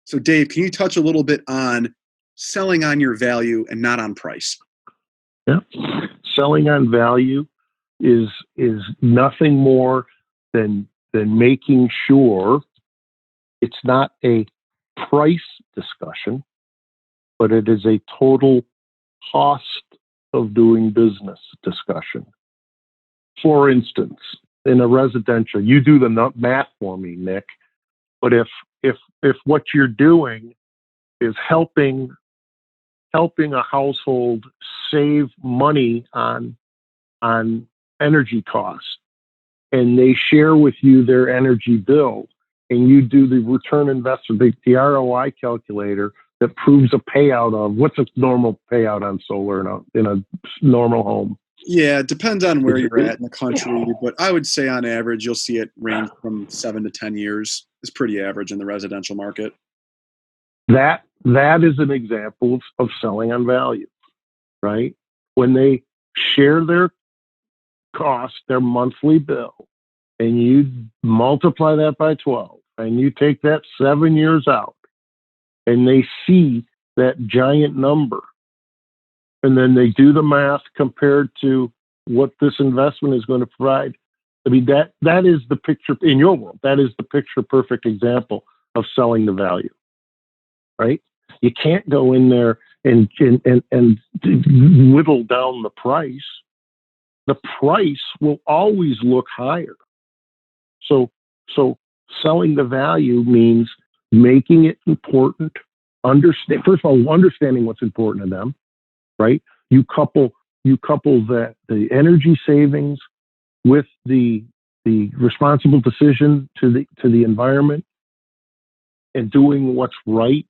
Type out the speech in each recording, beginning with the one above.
So Dave, can you touch a little bit on selling on your value and not on price? Yeah. Selling on value is nothing more than making sure it's not a price discussion, but it is a total cost of doing business discussion. For instance, in a residential, you do the math for me, Nick, but if what you're doing is helping a household save money on energy costs, and they share with you their energy bill, and you do the return investment, the ROI calculator that proves a payout of what's a normal payout on solar in a normal home. Yeah, it depends on where you're at in the country, but I would say on average, you'll see it range from 7 to 10 years. It's pretty average in the residential market. That is an example of selling on value, right? When they share their cost, their monthly bill, and you multiply that by 12, and you take that 7 years out, and they see that giant number, and then they do the math compared to what this investment is going to provide. I mean, that is the picture in your world. That is the picture perfect example of selling the value, right? You can't go in there and whittle down the price. The price will always look higher. So selling the value means making it important. First of all, understanding what's important to them, right? You couple the energy savings with the responsible decision to the environment and doing what's right.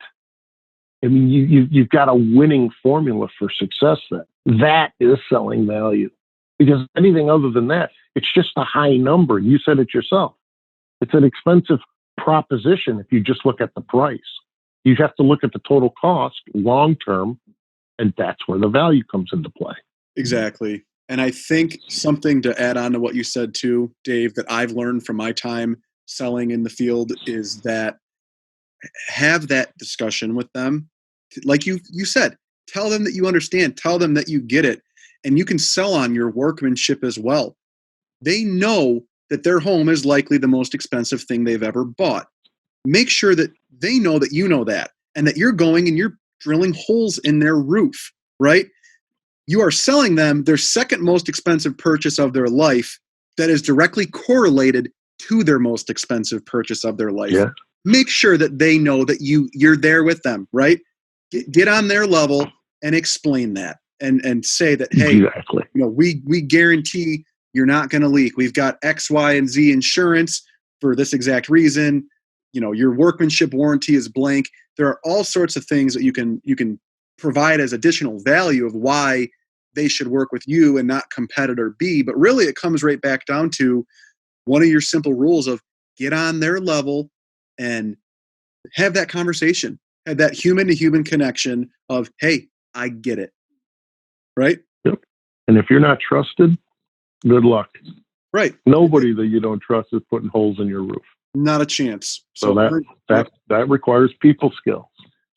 I mean, you've got a winning formula for success then. That is selling value. Because anything other than that, it's just a high number. You said it yourself. It's an expensive proposition if you just look at the price. You have to look at the total cost long term, and that's where the value comes into play. Exactly. And I think something to add on to what you said too, Dave, that I've learned from my time selling in the field is that have that discussion with them. Like you said, tell them that you understand, tell them that you get it, and you can sell on your workmanship as well. They know that their home is likely the most expensive thing they've ever bought. Make sure that they know that you know that, and that you're going and you're drilling holes in their roof, right? You are selling them their second most expensive purchase of their life that is directly correlated to their most expensive purchase of their life. Yeah. Make sure that they know that you're there with them, right? Get on their level and explain that and say that, hey, exactly. We guarantee you're not going to leak. We've got X, Y, and Z insurance for this exact reason. Your workmanship warranty is blank. There are all sorts of things that you can provide as additional value of why they should work with you and not competitor B. But really, it comes right back down to one of your simple rules of get on their level and have that conversation, have that human-to-human connection of, hey, I get it, right? Yep. And if you're not trusted, good luck. Right. Nobody that you don't trust is putting holes in your roof. Not a chance. So that requires people skills.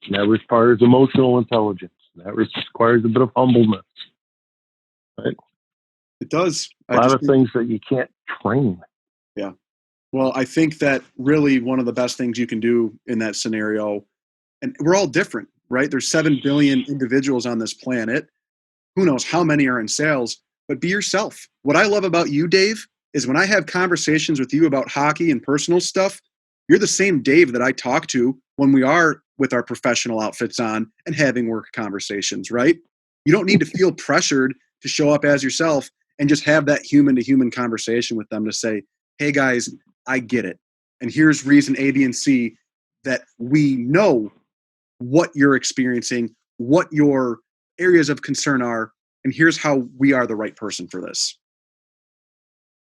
That requires emotional intelligence. That requires a bit of humbleness. Right? It does. A lot of things that you can't train. Yeah. Well, I think that really one of the best things you can do in that scenario, and we're all different, right? There's 7 billion individuals on this planet. Who knows how many are in sales, but be yourself. What I love about you, Dave, is when I have conversations with you about hockey and personal stuff, you're the same Dave that I talk to when we are with our professional outfits on and having work conversations, right? You don't need to feel pressured to show up as yourself and just have that human-to-human conversation with them to say, hey, guys, I get it. And here's reason A, B, and C that we know what you're experiencing, what your areas of concern are, and here's how we are the right person for this.